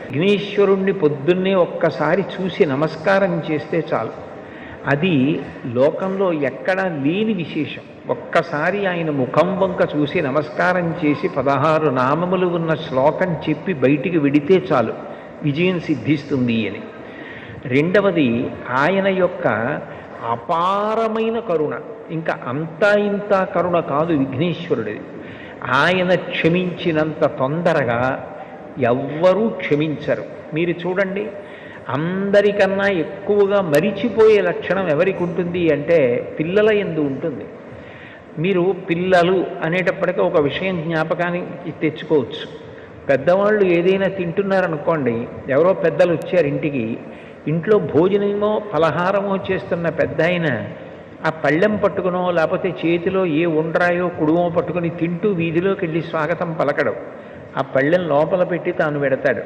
విఘ్నేశ్వరుణ్ణి పొద్దున్నే ఒక్కసారి చూసి నమస్కారం చేస్తే చాలు. అది లోకంలో ఎక్కడా లేని విశేషం. ఒక్కసారి ఆయన ముఖం వంక చూసి నమస్కారం చేసి 16 నామములు ఉన్న శ్లోకం చెప్పి బయటికి వెడితే చాలు, విజయం సిద్ధిస్తుంది అని. రెండవది ఆయన యొక్క అపారమైన కరుణ. ఇంకా అంతా ఇంత కరుణ కాదు విఘ్నేశ్వరుడిది. ఆయన క్షమించినంత తొందరగా ఎవ్వరూ క్షమించరు. మీరు చూడండి, అందరికన్నా ఎక్కువగా మరిచిపోయే లక్షణం ఎవరికి ఉంటుంది అంటే పిల్లల యందు ఉంటుంది. మీరు పిల్లలు అనేటప్పటికీ ఒక విషయం జ్ఞాపకానికి తెచ్చుకోవచ్చు. పెద్దవాళ్ళు ఏదైనా తింటున్నారనుకోండి, ఎవరో పెద్దలు వచ్చారు ఇంటికి, ఇంట్లో భోజనమో ఫలహారమో చేస్తున్న పెద్ద ఆయన ఆ పళ్ళెం పట్టుకునో లేకపోతే చేతిలో ఏ ఉండ్రాయో కుడుమో పట్టుకుని తింటూ వీధిలోకి వెళ్ళి స్వాగతం పలకడం, ఆ పళ్ళెం లోపల పెట్టి తాను పెడతాడు.